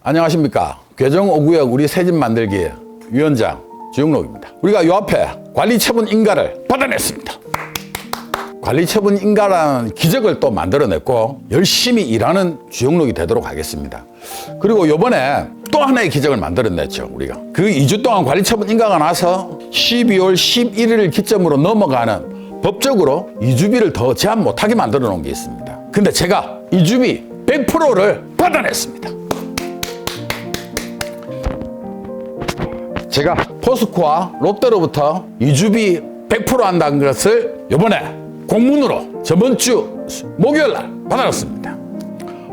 안녕하십니까. 괴정 5구역 우리 새집 만들기 위원장 주영록입니다. 우리가 요 앞에 관리처분 인가를 받아냈습니다. 관리처분 인가라는 기적을 또 만들어냈고 열심히 일하는 주영록이 되도록 하겠습니다. 그리고 요번에 또 하나의 기적을 만들어냈죠. 우리가 그 2주 동안 관리처분 인가가 나서 12월 11일을 기점으로 넘어가는 법적으로 이주비를 더 제한 못하게 만들어 놓은 게 있습니다. 근데 제가 이주비 100%를 받아냈습니다. 제가 포스코와 롯데로부터 이주비 100% 한다는 것을 이번에 공문으로 저번 주 목요일 날 받아놨습니다.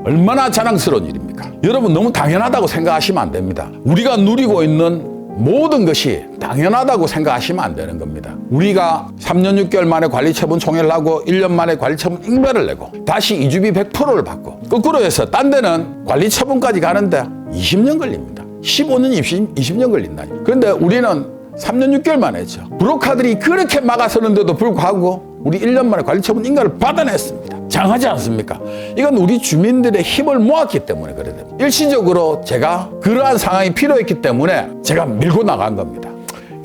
얼마나 자랑스러운 일입니까? 여러분 너무 당연하다고 생각하시면 안 됩니다. 우리가 누리고 있는 모든 것이 당연하다고 생각하시면 안 되는 겁니다. 우리가 3년 6개월 만에 관리처분 총회를 하고 1년 만에 관리처분 인가를 내고 다시 이주비 100%를 받고 거꾸로 해서 딴 데는 관리처분까지 가는데 20년 걸립니다. 15년, 20년 걸린다니. 그런데 우리는 3년 6개월 만에 했죠. 브로커들이 그렇게 막아서는데도 불구하고 우리 1년 만에 관리처분 인가를 받아냈습니다. 장하지 않습니까? 이건 우리 주민들의 힘을 모았기 때문에 그래야 됩니다. 일시적으로 제가 그러한 상황이 필요했기 때문에 제가 밀고 나간 겁니다.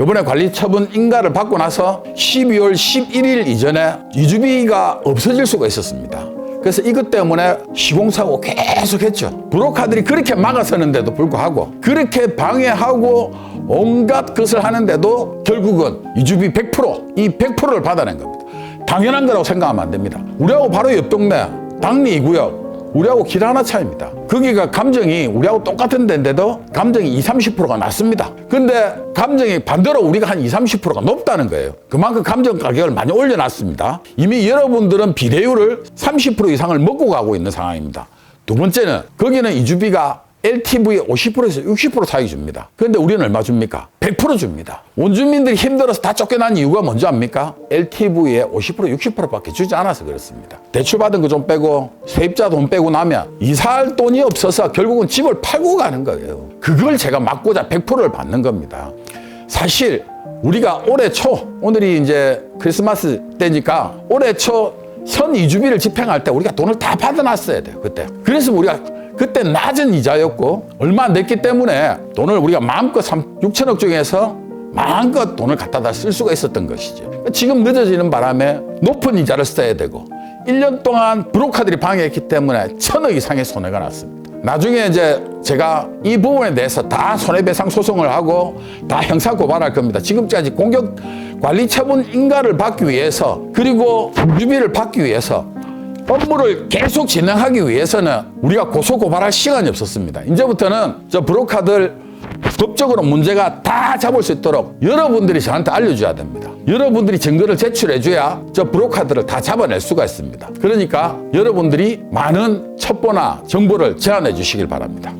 이번에 관리처분 인가를 받고 나서 12월 11일 이전에 이주비가 없어질 수가 있었습니다. 그래서 이것 때문에 시공사고 계속 했죠. 브로커들이 그렇게 막아서는데도 불구하고 그렇게 방해하고 온갖 것을 하는데도 결국은 이주비 100%, 이 100%를 받아낸 겁니다. 당연한 거라고 생각하면 안 됩니다. 우리하고 바로 옆 동네 당리 2구역 우리하고 길 하나 차이입니다. 거기가 감정이 우리하고 똑같은 데인데도 감정이 20-30%가 낮습니다. 근데 감정이 반대로 우리가 한 20-30%가 높다는 거예요. 그만큼 감정 가격을 많이 올려놨습니다. 이미 여러분들은 비례율을 30% 이상을 먹고 가고 있는 상황입니다. 두 번째는 거기는 이주비가 LTV의 50%에서 60% 차이 줍니다. 그런데 우리는 얼마 줍니까? 100% 줍니다. 원주민들이 힘들어서 다 쫓겨난 이유가 뭔지 압니까? LTV의 50%, 60%밖에 주지 않아서 그렇습니다. 대출받은 거 좀 빼고 세입자 돈 빼고 나면 이사할 돈이 없어서 결국은 집을 팔고 가는 거예요. 그걸 제가 막고자 100%를 받는 겁니다. 사실 우리가 올해 초, 오늘이 이제 크리스마스 때니까 올해 초 선 이주비를 집행할 때 우리가 돈을 다 받아놨어야 돼요. 그때. 그래서 우리가 그때 낮은 이자였고 얼마 안 됐기 때문에 돈을 우리가 마음껏 6천억 중에서 마음껏 돈을 갖다 쓸 수가 있었던 것이죠. 지금 늦어지는 바람에 높은 이자를 써야 되고 1년 동안 브로커들이 방해했기 때문에 1,000억 이상의 손해가 났습니다. 나중에 이제 제가 이 부분에 대해서 다 손해배상 소송을 하고 다 형사 고발할 겁니다. 지금까지 공격 관리처분 인가를 받기 위해서 그리고 이주비를 받기 위해서 업무를 계속 진행하기 위해서는 우리가 고소 고발할 시간이 없었습니다. 이제부터는 저 브로커들 법적으로 문제가 다 잡을 수 있도록 여러분들이 저한테 알려줘야 됩니다. 여러분들이 증거를 제출해줘야 저 브로커들을 다 잡아낼 수가 있습니다. 그러니까 여러분들이 많은 첩보나 정보를 제안해 주시길 바랍니다.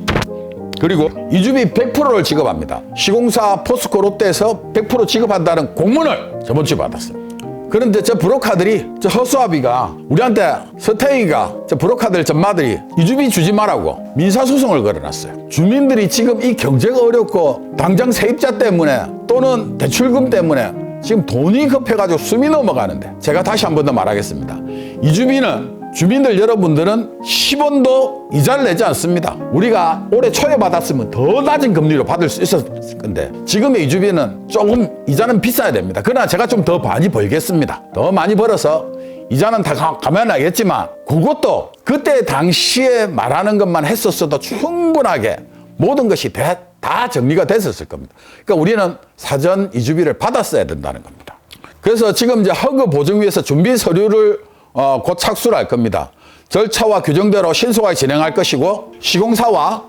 그리고 이주비 100%를 지급합니다. 시공사 포스코 롯데에서 100% 지급한다는 공문을 저번 주에 받았어요. 그런데 저 브로커들이 저 허수아비가 우리한테 서태희가 저 브로커들 전마들이 이주비 주지 말라고 민사소송을 걸어놨어요. 주민들이 지금 이 경제가 어렵고 당장 세입자 때문에 또는 대출금 때문에 지금 돈이 급해가지고 숨이 넘어가는데 제가 다시 한 번 더 말하겠습니다. 이주비는 주민들 여러분들은 10원도 이자를 내지 않습니다. 우리가 올해 초에 받았으면 더 낮은 금리로 받을 수 있었을 건데 지금의 이주비는 조금 이자는 비싸야 됩니다. 그러나 제가 좀 더 많이 벌겠습니다. 더 많이 벌어서 이자는 다 감안하겠지만 그것도 그때 당시에 말하는 것만 했었어도 충분하게 모든 것이 다 정리가 됐었을 겁니다. 그러니까 우리는 사전 이주비를 받았어야 된다는 겁니다. 그래서 지금 이제 허그 보증위에서 준비 서류를 곧 착수를 할 겁니다. 절차와 규정대로 신속하게 진행할 것이고 시공사와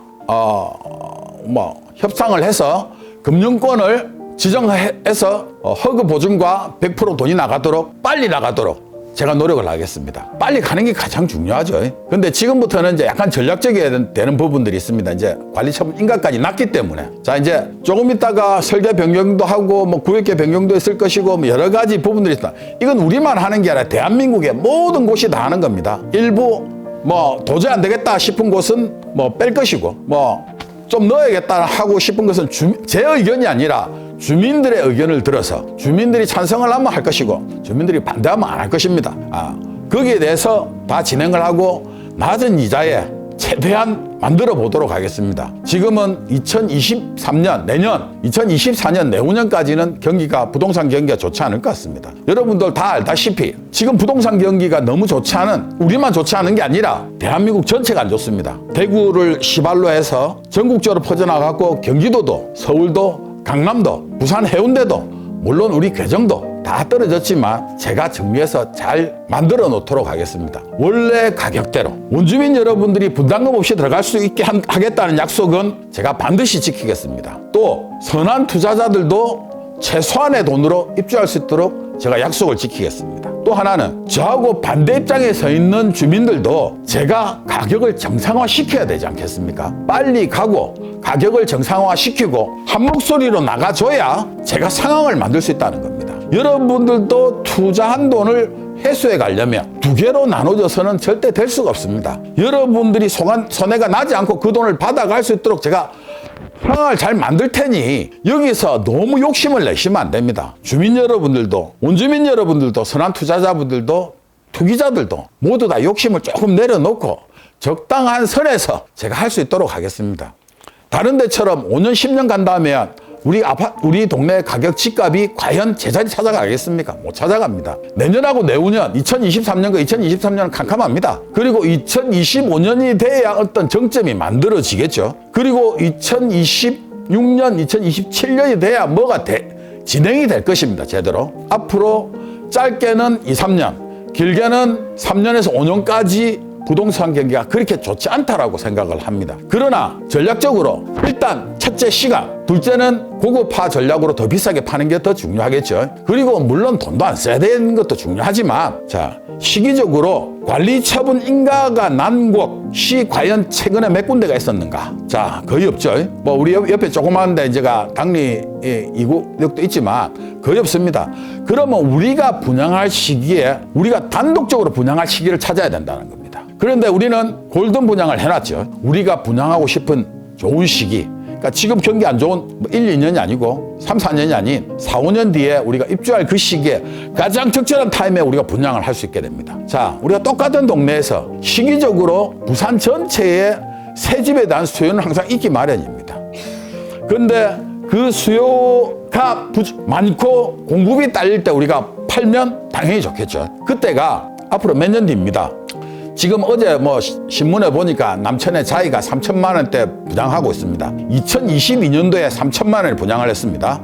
협상을 해서 금융권을 지정해서 허그 보증과 100% 돈이 나가도록 빨리 나가도록 제가 노력을 하겠습니다. 빨리 가는 게 가장 중요하죠. 근데 지금부터는 이제 약간 전략적이어야 되는 부분들이 있습니다. 이제 관리처분 인가까지 났기 때문에. 자, 이제 조금 있다가 설계 변경도 하고 구역계 변경도 있을 것이고 여러 가지 부분들이 있다. 이건 우리만 하는 게 아니라 대한민국의 모든 곳이 다 하는 겁니다. 일부 도저히 안 되겠다 싶은 곳은 뺄 것이고 좀 넣어야겠다 하고 싶은 것은 제 의견이 아니라 주민들의 의견을 들어서 주민들이 찬성을 하면 할 것이고 주민들이 반대하면 안 할 것입니다. 거기에 대해서 다 진행을 하고 낮은 이자에 최대한 만들어 보도록 하겠습니다. 지금은 2023년 내년 2024년 내후년까지는 경기가 부동산 경기가 좋지 않을 것 같습니다. 여러분들 다 알다시피 지금 부동산 경기가 너무 좋지 않은 우리만 좋지 않은 게 아니라 대한민국 전체가 안 좋습니다. 대구를 시발로 해서 전국적으로 퍼져나가고 경기도도 서울도 강남도 부산 해운대도 물론 우리 괴정도 다 떨어졌지만 제가 정리해서 잘 만들어 놓도록 하겠습니다. 원래 가격대로 원주민 여러분들이 분담금 없이 들어갈 수 있게 하겠다는 약속은 제가 반드시 지키겠습니다. 또 선한 투자자들도 최소한의 돈으로 입주할 수 있도록 제가 약속을 지키겠습니다. 또 하나는 저하고 반대 입장에 서 있는 주민들도 제가 가격을 정상화 시켜야 되지 않겠습니까? 빨리 가고 가격을 정상화 시키고 한 목소리로 나가줘야 제가 상황을 만들 수 있다는 겁니다. 여러분들도 투자한 돈을 회수해 가려면 두 개로 나눠져서는 절대 될 수가 없습니다. 여러분들이 손해가 나지 않고 그 돈을 받아갈 수 있도록 제가 상황을 잘 만들 테니 여기서 너무 욕심을 내시면 안 됩니다. 주민 여러분들도 원주민 여러분들도 선한 투자자분들도 투기자들도 모두 다 욕심을 조금 내려놓고 적당한 선에서 제가 할 수 있도록 하겠습니다. 다른 데처럼 5년 10년 간다면 우리 동네 가격 집값이 과연 제자리 찾아가겠습니까? 못 찾아갑니다. 내년하고 내후년 2023년과 2023년은 캄캄합니다. 그리고 2025년이 돼야 어떤 정점이 만들어지겠죠. 그리고 2026년, 2027년이 돼야 뭐가 진행이 될 것입니다. 제대로. 앞으로 짧게는 2, 3년, 길게는 3년에서 5년까지 부동산 경기가 그렇게 좋지 않다라고 생각을 합니다. 그러나 전략적으로 일단 첫째 시간, 둘째는 고급화 전략으로 더 비싸게 파는 게 더 중요하겠죠. 그리고 물론 돈도 안 써야 되는 것도 중요하지만 자, 시기적으로 관리 처분 인가가 난 곳이 과연 최근에 몇 군데가 있었는가? 자, 거의 없죠. 뭐 우리 옆에 조그만 데 제가 당리 2구역도 있지만 거의 없습니다. 그러면 우리가 분양할 시기에 우리가 단독적으로 분양할 시기를 찾아야 된다는 겁니다. 그런데 우리는 골든 분양을 해놨죠. 우리가 분양하고 싶은 좋은 시기. 그러니까 지금 경기 안 좋은 1, 2년이 아니고 3, 4년이 아닌 4, 5년 뒤에 우리가 입주할 그 시기에 가장 적절한 타임에 우리가 분양을 할 수 있게 됩니다. 자, 우리가 똑같은 동네에서 시기적으로 부산 전체의 새 집에 대한 수요는 항상 있기 마련입니다. 그런데 그 수요가 많고 공급이 딸릴 때 우리가 팔면 당연히 좋겠죠. 그때가 앞으로 몇 년 뒤입니다. 지금 어제 뭐 신문에 보니까 남천의 자이가 3천만 원대 분양하고 있습니다. 2022년도에 3천만 원을 분양을 했습니다.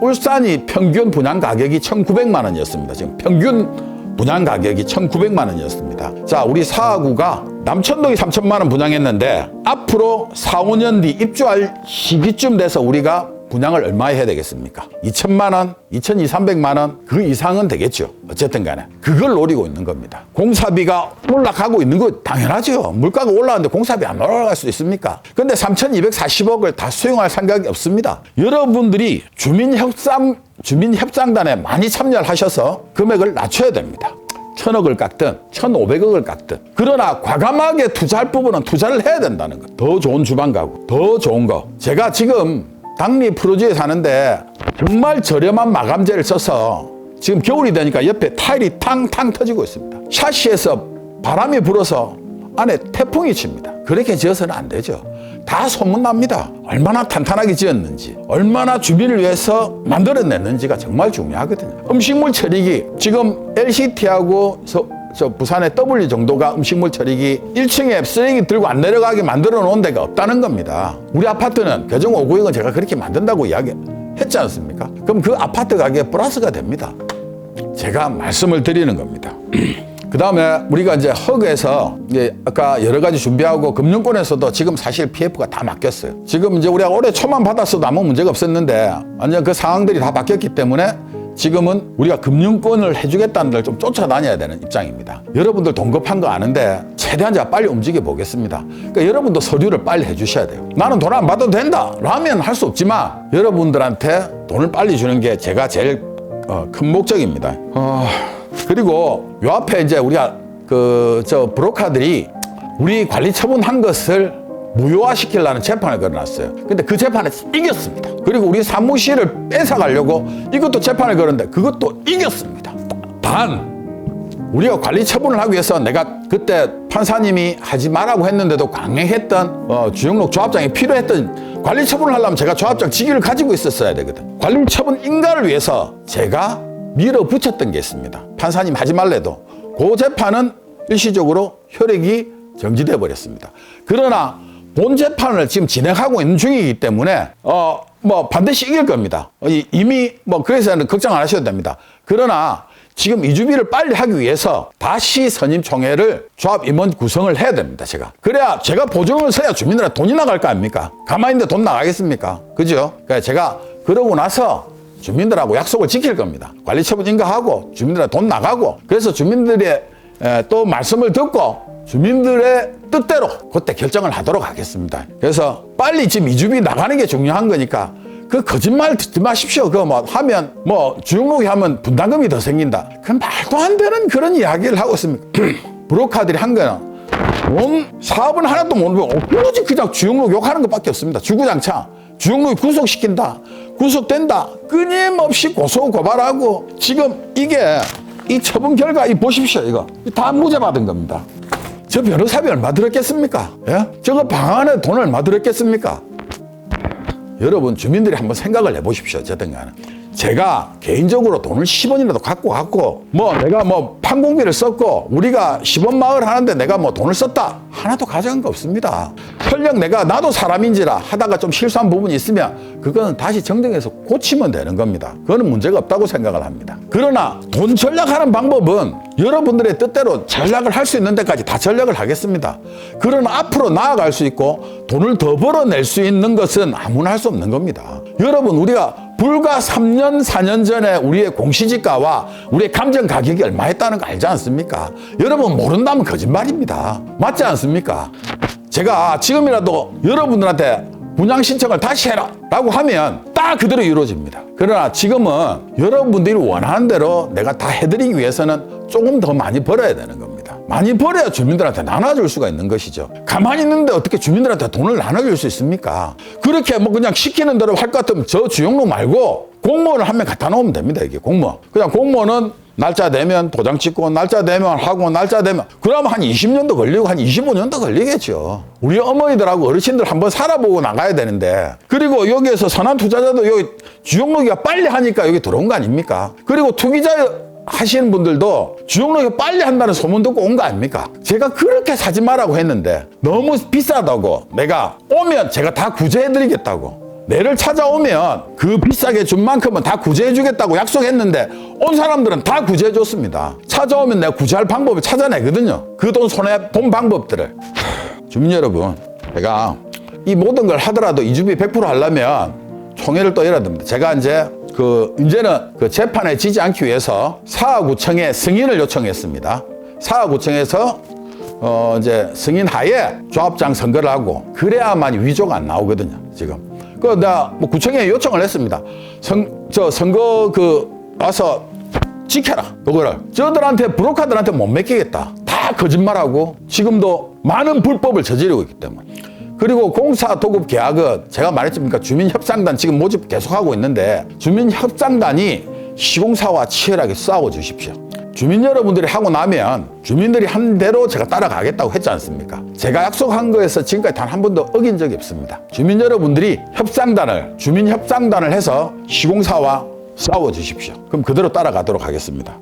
울산이 평균 분양 가격이 1,900만 원이었습니다. 지금 평균 분양 가격이 1,900만 원이었습니다. 자, 우리 사하구가 남천동이 3천만 원 분양했는데 앞으로 4, 5년 뒤 입주할 시기쯤 돼서 우리가 분양을 얼마에 해야 되겠습니까? 2천만 원, 2,200~300만 원 그 이상은 되겠죠. 어쨌든 간에 그걸 노리고 있는 겁니다. 공사비가 올라가고 있는 거 당연하죠. 물가가 올라가는데 공사비 안 올라갈 수 있습니까? 근데 3,240억을 다 수용할 생각이 없습니다. 여러분들이 주민협상단에 많이 참여를 하셔서 금액을 낮춰야 됩니다. 1,000억을 깎든 1,500억을 깎든 그러나 과감하게 투자할 부분은 투자를 해야 된다는 거. 더 좋은 주방 가구, 더 좋은 거. 제가 지금 당리 프로지에 사는데 정말 저렴한 마감재를 써서 지금 겨울이 되니까 옆에 타일이 탕탕 터지고 있습니다. 샤시에서 바람이 불어서 안에 태풍이 칩니다. 그렇게 지어서는 안 되죠. 다 소문납니다. 얼마나 탄탄하게 지었는지, 얼마나 주민을 위해서 만들어냈는지가 정말 중요하거든요. 음식물 처리기, 지금 LCT하고 부산의 W 정도가 음식물 처리기 1층에 쓰레기 들고 안 내려가게 만들어 놓은 데가 없다는 겁니다. 우리 아파트는 개정 5구역은 제가 그렇게 만든다고 이야기했지 않습니까? 그럼 그 아파트 가격에 플러스가 됩니다. 제가 말씀을 드리는 겁니다. 그 다음에 우리가 이제 허그에서 아까 여러 가지 준비하고 금융권에서도 지금 사실 PF가 다 맡겼어요. 지금 이제 우리가 올해 초만 받았어도 아무 문제가 없었는데 완전 그 상황들이 다 바뀌었기 때문에 지금은 우리가 금융권을 해주겠다는 걸 좀 쫓아다녀야 되는 입장입니다. 여러분들 돈 급한 거 아는데 최대한 제가 빨리 움직여 보겠습니다. 그러니까 여러분도 서류를 빨리 해주셔야 돼요. 나는 돈 안 받아도 된다 라면 할 수 없지만 여러분들한테 돈을 빨리 주는 게 제가 제일 큰 목적입니다. 그리고 요 앞에 이제 우리가 브로커들이 우리 관리 처분한 것을 무효화시키려는 재판을 걸어놨어요. 근데 그 재판에 이겼습니다. 그리고 우리 사무실을 뺏어가려고 이것도 재판을 걸었는데 그것도 이겼습니다. 단 우리가 관리 처분을 하기 위해서 내가 그때 판사님이 하지 말라고 했는데도 강행했던 주영록 조합장이 필요했던 관리 처분을 하려면 제가 조합장 직위를 가지고 있었어야 되거든. 관리 처분 인가를 위해서 제가 밀어붙였던 게 있습니다. 판사님 하지 말래도 그 재판은 일시적으로 효력이 정지돼 버렸습니다. 그러나 본 재판을 지금 진행하고 있는 중이기 때문에 뭐 반드시 이길 겁니다. 이미 뭐 그래서 걱정 안 하셔도 됩니다. 그러나 지금 이주비를 빨리 하기 위해서 다시 선임총회를 조합 임원 구성을 해야 됩니다. 그래야 제가 보증을 서야 주민들한테 돈이 나갈 거 아닙니까? 가만히 있는데 돈 나가겠습니까? 그죠? 그러니까 제가 그러고 나서 주민들하고 약속을 지킬 겁니다. 관리처분 인가하고 주민들한테 돈 나가고, 그래서 주민들의 또 말씀을 듣고 주민들의 뜻대로 그때 결정을 하도록 하겠습니다. 그래서 빨리 지금 이주비 나가는 게 중요한 거니까 그 거짓말 듣지 마십시오. 그거 뭐 하면 뭐 주영록이 하면 분담금이 더 생긴다. 그 말도 안 되는 그런 이야기를 하고 있습니다. 브로커들이 한 거는 사업은 하나도 모르고 오로지 그냥 주영록 욕하는 것밖에 없습니다. 주구장창 주영록이 구속시킨다, 구속된다, 끊임없이 고소 고발하고, 지금 이게 이 처분 결과 이 보십시오. 이거 다 무죄 받은 겁니다. 저 변호사비 얼마 들었겠습니까? 예? 저거 방안에 돈 얼마 들었겠습니까? 여러분 주민들이 한번 생각을 해보십시오. 어쨌든 간에 제가 개인적으로 돈을 10원이라도 갖고 뭐 내가 뭐 판공비를 썼고 우리가 10원 마을 하는데 내가 뭐 돈을 썼다 하나도 가져간 거 없습니다. 설령 나도 사람인지라 하다가 좀 실수한 부분이 있으면 그거는 다시 정정해서 고치면 되는 겁니다. 그거는 문제가 없다고 생각을 합니다. 그러나 돈 전략하는 방법은 여러분들의 뜻대로 전략을 할 수 있는 데까지 다 전략을 하겠습니다. 그러나 앞으로 나아갈 수 있고 돈을 더 벌어낼 수 있는 것은 아무나 할 수 없는 겁니다. 여러분 우리가 불과 3년, 4년 전에 우리의 공시지가와 우리의 감정 가격이 얼마였다는 거 알지 않습니까? 여러분 모른다면 거짓말입니다. 맞지 않습니까? 제가 지금이라도 여러분들한테 분양 신청을 다시 해라 라고 하면 딱 그대로 이루어집니다. 그러나 지금은 여러분들이 원하는 대로 내가 다 해드리기 위해서는 조금 더 많이 벌어야 되는 겁니다. 많이 벌어야 주민들한테 나눠줄 수가 있는 것이죠. 가만히 있는데 어떻게 주민들한테 돈을 나눠줄 수 있습니까? 그렇게 뭐 그냥 시키는 대로 할 것 같으면 저 주영록 말고 공무원을 한 명 갖다 놓으면 됩니다. 이게 공무원. 그냥 공무원은 날짜 되면 도장 찍고 날짜 되면 하고 날짜 되면 그러면 한 20년도 걸리고 한 25년도 걸리겠죠. 우리 어머니들하고 어르신들 한번 살아보고 나가야 되는데, 그리고 여기에서 선한 투자자도 여기 주영록이가 빨리 하니까 여기 들어온 거 아닙니까? 그리고 투기자 하시는 분들도 주영록이 빨리 한다는 소문 듣고 온 거 아닙니까? 제가 그렇게 사지 말라고 했는데 너무 비싸다고 내가 오면 제가 다 구제해드리겠다고, 내를 찾아오면 그 비싸게 준 만큼은 다 구제해주겠다고 약속했는데 온 사람들은 다 구제해줬습니다. 찾아오면 내가 구제할 방법을 찾아내거든요. 그 돈 손에 본 방법들을. 주민 여러분, 제가 이 모든 걸 하더라도 이주비 100% 하려면 총회를 또 열어야 됩니다. 제가 이제는 그 재판에 지지 않기 위해서 사하구청에 승인을 요청했습니다. 사하구청에서 이제 승인 하에 조합장 선거를 하고 그래야만 위조가 안 나오거든요. 지금 내가 뭐 구청에 요청을 했습니다. 선거 와서 지켜라. 그거를 저들한테 브로커들한테 못 맡기겠다. 다 거짓말하고 지금도 많은 불법을 저지르고 있기 때문에. 그리고 공사 도급 계약은 제가 말했습니까? 주민협상단 지금 모집 계속하고 있는데 주민협상단이 시공사와 치열하게 싸워 주십시오. 주민 여러분들이 하고 나면 주민들이 한 대로 제가 따라가겠다고 했지 않습니까? 제가 약속한 거에서 지금까지 단 한 번도 어긴 적이 없습니다. 주민 여러분들이 주민협상단을 해서 시공사와 싸워 주십시오. 그럼 그대로 따라가도록 하겠습니다.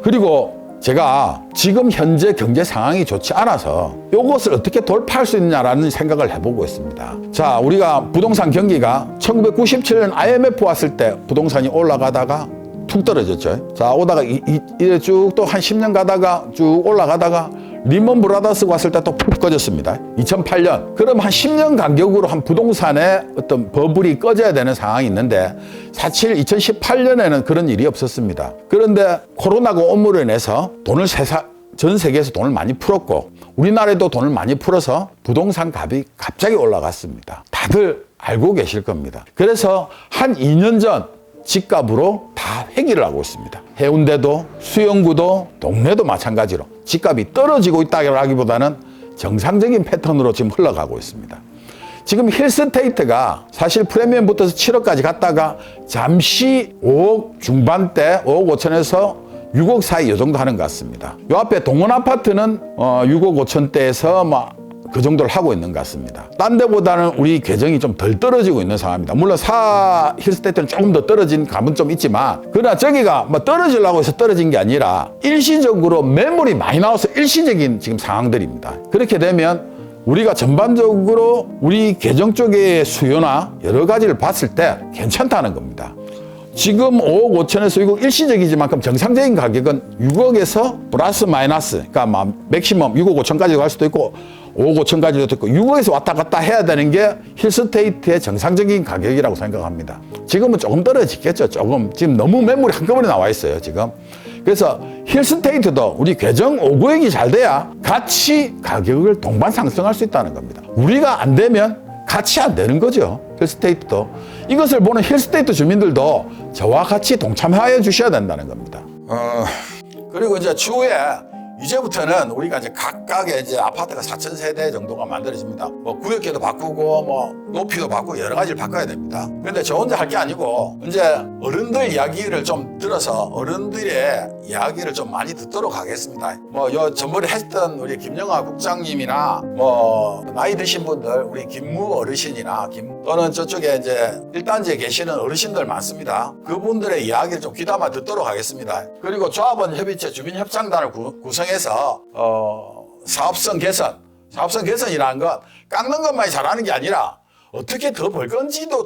그리고 제가 지금 현재 경제 상황이 좋지 않아서 이것을 어떻게 돌파할 수 있느냐라는 생각을 해보고 있습니다. 자, 우리가 부동산 경기가 1997년 IMF 왔을 때 부동산이 올라가다가 툭 떨어졌죠. 자, 오다가 이래 쭉 또 한 10년 가다가 쭉 올라가다가 리먼 브라더스가 왔을 때 또 푹 꺼졌습니다. 2008년. 그럼 한 10년 간격으로 한 부동산의 어떤 버블이 꺼져야 되는 상황이 있는데 사실 2018년에는 그런 일이 없었습니다. 그런데 코로나가 온무로 인해서 전 세계에서 돈을 많이 풀었고 우리나라에도 돈을 많이 풀어서 부동산 값이 갑자기 올라갔습니다. 다들 알고 계실 겁니다. 그래서 한 2년 전 집값으로 다 회귀를 하고 있습니다. 해운대도 수영구도 동네도 마찬가지로 집값이 떨어지고 있다기보다는 정상적인 패턴으로 지금 흘러가고 있습니다. 지금 힐스테이트가 사실 프리미엄 붙어서 7억까지 갔다가 잠시 5억 중반대 5억 5천에서 6억 사이 이 정도 하는 것 같습니다. 요 앞에 동원 아파트는 6억 5천대에서 뭐 그 정도를 하고 있는 것 같습니다. 딴 데보다는 우리 계정이 좀 덜 떨어지고 있는 상황입니다. 물론 힐스테이트는 조금 더 떨어진 감은 좀 있지만, 그러나 저기가 뭐 떨어지려고 해서 떨어진 게 아니라 일시적으로 매물이 많이 나와서 일시적인 지금 상황들입니다. 그렇게 되면 우리가 전반적으로 우리 계정 쪽의 수요나 여러 가지를 봤을 때 괜찮다는 겁니다. 지금 5억 5천에서 6억 일시적이지만 그럼 정상적인 가격은 6억에서 플러스 마이너스, 그러니까 맥시멈 6억 5천까지 갈 수도 있고 5억 5천까지도 있고 6억에서 왔다 갔다 해야 되는 게 힐스테이트의 정상적인 가격이라고 생각합니다. 지금은 조금 떨어지겠죠. 조금 지금 너무 매물이 한꺼번에 나와 있어요. 지금. 그래서 힐스테이트도 우리 계정 5구역이 잘 돼야 같이 가격을 동반 상승할 수 있다는 겁니다. 우리가 안 되면 같이 안 되는 거죠. 힐스테이트도. 이것을 보는 힐스테이트 주민들도 저와 같이 동참하여 주셔야 된다는 겁니다. 그리고 이제 추후에 이제부터는 우리가 이제 각각의 이제 아파트가 4,000세대 정도가 만들어집니다. 뭐 구역계도 바꾸고 뭐 높이도 바꾸고 여러 가지를 바꿔야 됩니다. 근데 저 혼자 할 게 아니고 이제 어른들 이야기를 좀 들어서 어른들의 이야기를 좀 많이 듣도록 하겠습니다. 뭐 전번에 했던 우리 김영하 국장님이나 뭐 나이 드신 분들 우리 김무 어르신이나 또는 저쪽에 이제 1단지에 계시는 어르신들 많습니다. 그분들의 이야기를 좀 귀담아 듣도록 하겠습니다. 그리고 조합원 협의체 주민협상단을 구성해서 사업성 개선이라는 건 깎는 것만이 잘하는 게 아니라 어떻게 더 벌 건지가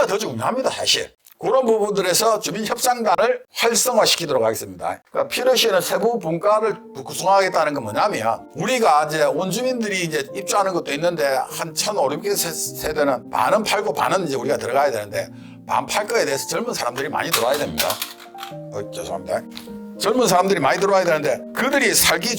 더 중요합니다. 사실 그런 부분들에서 주민협상단을 활성화시키도록 하겠습니다. 그러니까 필요시에는 세부 분과를 구성하겠다는 건 뭐냐면, 우리가 이제 원주민들이 이제 입주하는 것도 있는데 한 1,500개 세대는 반은 팔고 반은 이제 우리가 들어가야 되는데, 반 팔 거에 대해서 젊은 사람들이 많이 들어와야 됩니다. 죄송합니다. 젊은 사람들이 많이 들어와야 되는데, 그들이 살기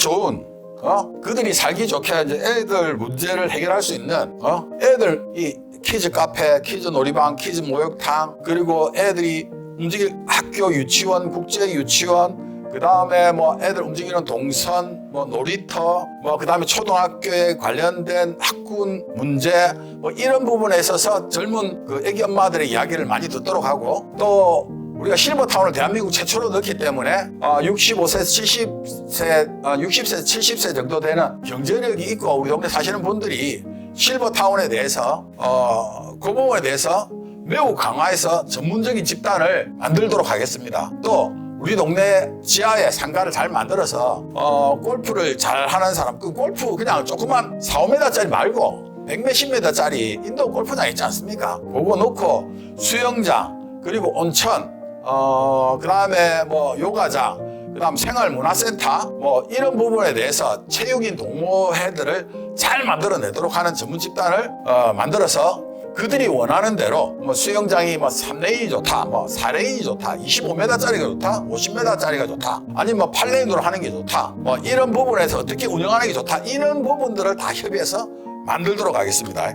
좋게 이제 애들 문제를 해결할 수 있는 애들 이 키즈 카페, 키즈 놀이방, 키즈 목욕탕, 그리고 애들이 움직일 학교 유치원, 국제 유치원, 그 다음에 뭐 애들 움직이는 동선, 뭐 놀이터, 뭐 그 다음에 초등학교에 관련된 학군 문제, 뭐 이런 부분에 있어서 젊은 그 애기 엄마들의 이야기를 많이 듣도록 하고, 또 우리가 실버타운을 대한민국 최초로 넣기 때문에 65세에서 70세 정도 되는 경제력이 있고 우리 동네 사시는 분들이 실버타운에 대해서 그 부분에 대해서 매우 강화해서 전문적인 집단을 만들도록 하겠습니다. 또 우리 동네 지하에 상가를 잘 만들어서 골프를 잘 하는 사람, 그 골프 그냥 조그만 4-5m짜리 말고 100몇십 m짜리 인도어 골프장 있지 않습니까? 그거 놓고 수영장, 그리고 온천, 그 다음에 뭐 요가장, 그 다음 생활문화센터, 뭐 이런 부분에 대해서 체육인 동호회들을 잘 만들어내도록 하는 전문 집단을 만들어서 그들이 원하는 대로 뭐 수영장이 뭐 3레인이 좋다, 뭐 4레인이 좋다, 25m짜리가 좋다, 50m짜리가 좋다, 아니면 뭐 8레인으로 하는 게 좋다, 뭐 이런 부분에서 어떻게 운영하는 게 좋다, 이런 부분들을 다 협의해서 만들도록 하겠습니다.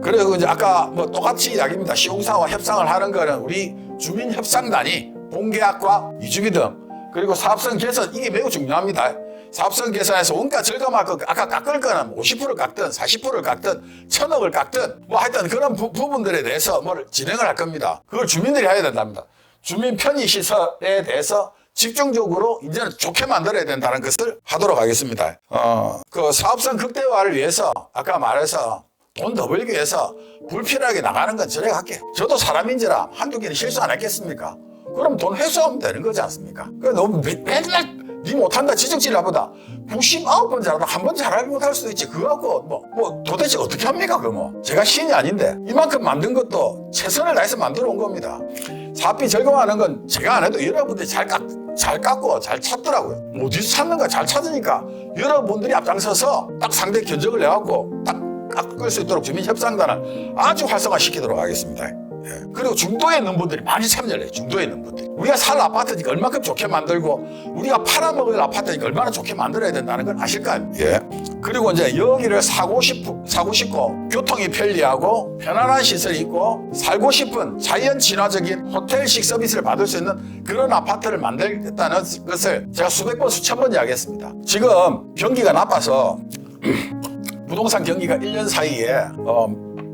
그리고 이제 아까 뭐 똑같이 이야기입니다. 시공사와 협상을 하는 거는 우리 주민협상단이 본계약과 이주비 등, 그리고 사업성 개선, 이게 매우 중요합니다. 사업성 개선에서 원가 절감할 거, 아까 깎을 거는 50%를 깎든 40%를 깎든 1,000억을 깎든 뭐 하여튼 그런 부분들에 대해서 뭘 진행을 할 겁니다. 그걸 주민들이 해야 된답니다. 주민 편의시설에 대해서 집중적으로 이제는 좋게 만들어야 된다는 것을 하도록 하겠습니다. 그 사업성 극대화를 위해서 아까 말해서 돈 더 벌기 위해서 불필요하게 나가는 건 저래 갈게. 저도 사람인지라 한두 개는 실수 안 했겠습니까? 그럼 돈 회수하면 되는 거지 않습니까? 너무 맨날 니 못한다 지적질 하보다 99번 잘하다 한 번 잘하지 못할 수도 있지. 그거 갖고 뭐 도대체 어떻게 합니까? 제가 신이 아닌데 이만큼 만든 것도 최선을 다해서 만들어 온 겁니다. 사업비 절감하는 건 제가 안 해도 여러분들이 잘 깎고 잘 찾더라고요. 어디서 찾는가 잘 찾으니까 여러분들이 앞장서서 딱 상대 견적을 내갖고 딱 깎을 수 있도록 주민협상단을 아주 활성화시키도록 하겠습니다. 예. 그리고 중도에 있는 분들이 많이 참여를 해요. 중도에 있는 분들이. 우리가 살 아파트니까 얼마큼 좋게 만들고 우리가 팔아먹을 아파트니까 얼마나 좋게 만들어야 된다는 걸 아실까요? 예. 그리고 이제 여기를 사고 싶고 교통이 편리하고 편안한 시설이 있고 살고 싶은 자연 친화적인 호텔식 서비스를 받을 수 있는 그런 아파트를 만들겠다는 것을 제가 수백 번 수천 번 이야기했습니다. 지금 경기가 나빠서 부동산 경기가 1년 사이에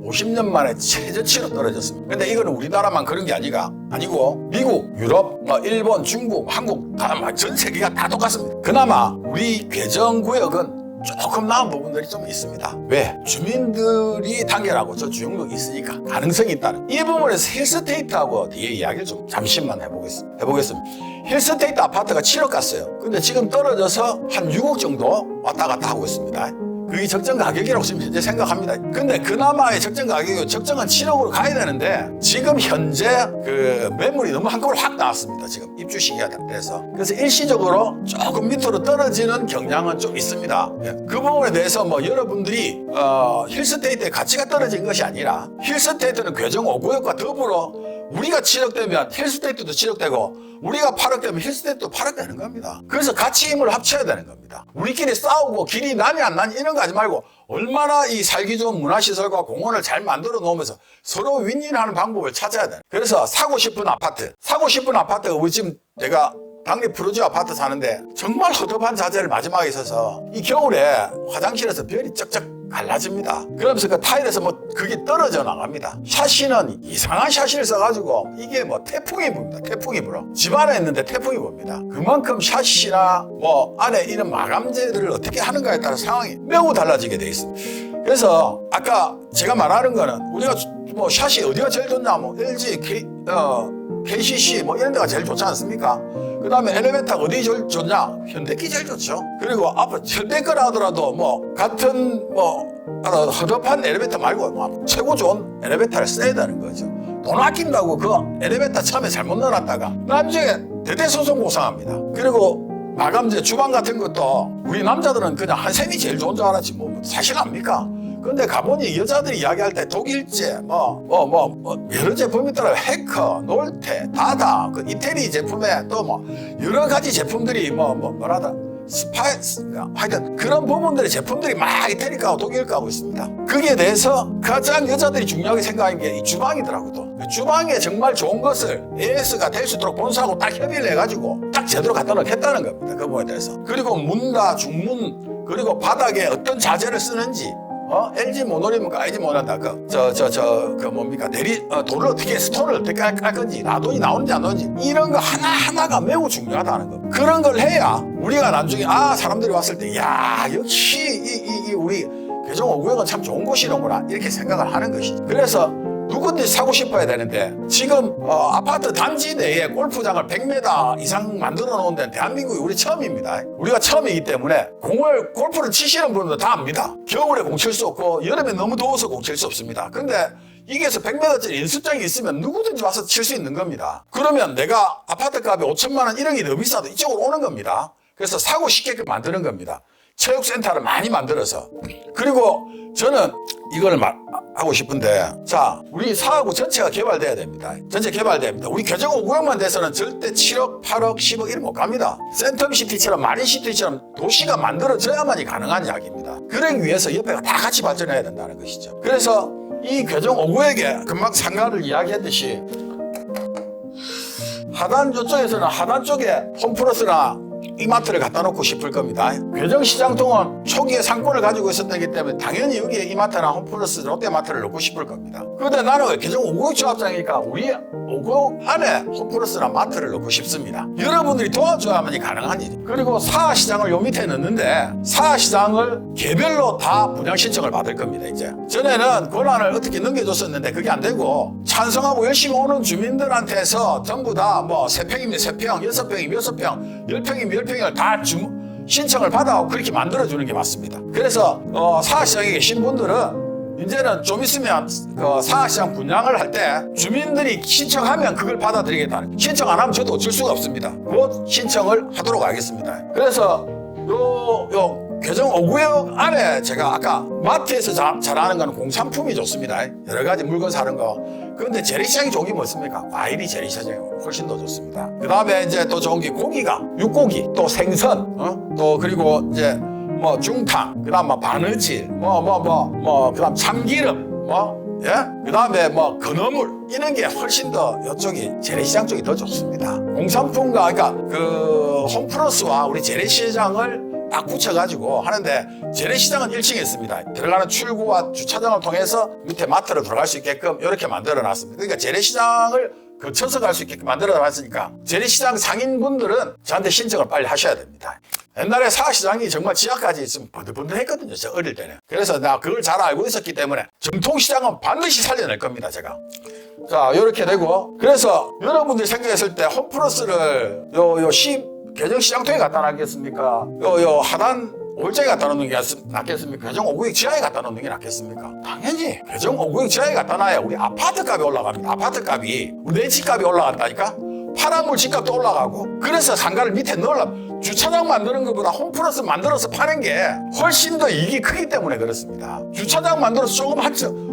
50년 만에 최저치로 떨어졌습니다. 근데 이거는 우리나라만 그런 게 아니고 미국, 유럽, 일본, 중국, 한국 전 세계가 다 똑같습니다. 그나마 우리 괴정구역은 조금 나은 부분들이 좀 있습니다. 왜? 주민들이 단결하고 저 주용력이 있으니까 가능성이 있다는 이 부분에서 힐스테이트하고 뒤에 이야기를 좀 잠시만 해보겠습니다. 힐스테이트 아파트가 7억 갔어요. 근데 지금 떨어져서 한 6억 정도 왔다 갔다 하고 있습니다. 그게 적정 가격이라고 지금 현재 생각합니다. 근데 그나마의 적정 가격이 적정한 7억으로 가야 되는데 지금 현재 그 매물이 너무 한꺼번에 확 나왔습니다. 지금 입주 시기가 돼서. 그래서 일시적으로 조금 밑으로 떨어지는 경향은 좀 있습니다. 그 부분에 대해서 여러분들이 힐스테이트의 가치가 떨어진 것이 아니라 힐스테이트는 괴정 5구역과 더불어 우리가 7억 되면 힐스테이트도 7억 되고 우리가 8억 되면 힐스테이트도 8억 되는 겁니다. 그래서 같이 힘을 합쳐야 되는 겁니다. 우리끼리 싸우고 길이 나니 안 나니 이런 거 하지 말고 얼마나 이 살기 좋은 문화시설과 공원을 잘 만들어 놓으면서 서로 윈윈하는 방법을 찾아야 돼요. 그래서 사고 싶은 아파트가 우리 지금 내가 당리 프로지 아파트 사는데 정말 허접한 자재를 마지막에 있어서 이 겨울에 화장실에서 별이 쩍쩍 갈라집니다. 그러면서 그 타일에서 그게 떨어져 나갑니다. 샤시는 이상한 샤시를 써가지고 이게 태풍이 붑니다. 태풍이 불어. 집 안에 있는데 태풍이 붑니다. 그만큼 샤시나 안에 이런 마감재들을 어떻게 하는가에 따라 상황이 매우 달라지게 돼 있습니다. 그래서 아까 제가 말하는 거는 우리가 샤시 어디가 제일 좋냐 LG, KCC 이런 데가 제일 좋지 않습니까? 그 다음에 엘리베이터가 어디 제일 좋냐? 현대기 제일 좋죠. 그리고 앞으로 현대거라 하더라도 같은 허접한 엘리베이터 말고 최고 좋은 엘리베이터를 써야 되는 거죠. 돈 아낀다고 그 엘리베이터 처음에 잘못 넣어놨다가 나중에 대대손손 고상합니다. 그리고 마감재 주방 같은 것도 우리 남자들은 그냥 한샘이 제일 좋은 줄 알았지 사실 압니까? 근데 가보니 여자들이 이야기할 때 독일제 여러 제품이 있더라고요. 해커, 놀테, 다다 그 이태리 제품에 또 여러 가지 제품들이 뭐라다 하여튼 그런 부분들의 제품들이 막 이태리 가고 독일 가고 있습니다. 거기에 대해서 가장 여자들이 중요하게 생각하는 게 이 주방이더라고요. 또 주방에 정말 좋은 것을 AS가 될 수 있도록 본사하고 딱 협의를 해가지고 딱 제대로 갖다 놓겠다는 겁니다. 그 부분에 대해서. 그리고 문다, 중문, 그리고 바닥에 어떤 자재를 쓰는지 LG 모노리입니까? LG 모노리다. 돌을 어떻게, 스톤을 어떻게 깔 건지, 나돈이 나오는지 안 나오는지, 이런 거 하나하나가 매우 중요하다는 거. 그런 걸 해야 우리가 나중에, 사람들이 왔을 때, 역시, 우리 괴정 5구역은 참 좋은 곳이로구나. 이렇게 생각을 하는 것이죠. 그래서 누구든지 사고 싶어야 되는데, 지금, 아파트 단지 내에 골프장을 100m 이상 만들어 놓은 데는 대한민국이 우리 처음입니다. 우리가 처음이기 때문에 골프를 치시는 분들도 다 압니다. 겨울에 공 칠 수 없고, 여름에 너무 더워서 공 칠 수 없습니다. 근데 이게서 100m짜리 연습장이 있으면 누구든지 와서 칠 수 있는 겁니다. 그러면 내가 아파트 값이 5천만 원, 1억이 더 비싸도 이쪽으로 오는 겁니다. 그래서 사고 쉽게끔 만드는 겁니다. 체육센터를 많이 만들어서. 그리고 저는 이걸 하고 싶은데, 우리 사하구 전체가 개발돼야 됩니다. 전체 개발됩니다. 우리 괴정 5구역만 돼서는 절대 7억, 8억, 10억 이런 못 갑니다. 센텀시티처럼 마린시티처럼 도시가 만들어져야만이 가능한 이야기입니다. 그러기 위해서 옆에가 다 같이 발전해야 된다는 것이죠. 그래서 이 괴정 5구역에 금방 상가를 이야기했듯이 하단 쪽에서는 하단 쪽에 홈플러스나 이마트를 갖다 놓고 싶을 겁니다. 괴정시장통은 초기에 상권을 가지고 있었기 때문에 당연히 여기에 이마트나 홈플러스, 롯데마트를 넣고 싶을 겁니다. 그런데 나는 왜 괴정 5구역 조합장이니까 우리 5구역 안에 홈플러스나 마트를 넣고 싶습니다. 여러분들이 도와줘야만이 가능한 일입니다. 그리고 사하시장을 요 밑에 넣는데 사하시장을 개별로 다 분양 신청을 받을 겁니다. 이제 전에는 권한을 어떻게 넘겨줬었는데 그게 안 되고 찬성하고 열심히 오는 주민들한테서 전부 다 3평이면 3평, 6평이면 6평, 10평이면 10평을 다 신청을 받아서 그렇게 만들어주는 게 맞습니다. 그래서 사하시장에 계신 분들은 이제는 좀 있으면 사하시장 분양을 할 때 주민들이 신청하면 그걸 받아들이겠다는, 신청 안 하면 저도 어쩔 수가 없습니다. 곧 신청을 하도록 하겠습니다. 그래서 요 괴정 5구역 안에 제가 아까 마트에서 잘하는 건 공산품이 좋습니다. 여러 가지 물건 사는 거. 그런데 재래시장이 좋은 게 뭐습니까? 과일이 재래시장이 훨씬 더 좋습니다. 그 다음에 이제 또 좋은 게 고기가, 육고기, 또 생선, 또 그리고 이제 중탕, 그 다음 바느질, 그 다음 참기름, 그 다음에 건어물, 이런 게 훨씬 더 이쪽이 재래시장 쪽이 더 좋습니다. 공산품과, 그러니까 홈플러스와 우리 재래시장을 딱 붙여가지고 하는데 재래시장은 1층에 있습니다. 들어가는 출구와 주차장을 통해서 밑에 마트로 들어갈 수 있게끔 이렇게 만들어 놨습니다. 그러니까 재래시장을 거쳐서 갈 수 있게끔 만들어 놨으니까 재래시장 상인분들은 저한테 신청을 빨리 하셔야 됩니다. 옛날에 사시장이 정말 지하까지 있으면 번들번들했거든요. 저 어릴 때는. 그래서 나 그걸 잘 알고 있었기 때문에 전통시장은 반드시 살려낼 겁니다. 제가. 자, 이렇게 되고 그래서 여러분들이 생각했을 때 홈플러스를 개정시장통에 갖다 놨겠습니까? 하단 올장에 갖다 놓는 게 낫겠습니까? 개정 5구역 지하에 갖다 놓는 게 낫겠습니까? 당연히 개정 5구역 지하에 갖다 놔야 우리 아파트 값이 올라갑니다. 아파트 값이 우리 내 집값이 올라간다니까? 파란물 집값도 올라가고 그래서 상가를 밑에 넣으려면 주차장 만드는 것보다 홈플러스 만들어서 파는 게 훨씬 더 이익이 크기 때문에 그렇습니다. 주차장 만들어서 조금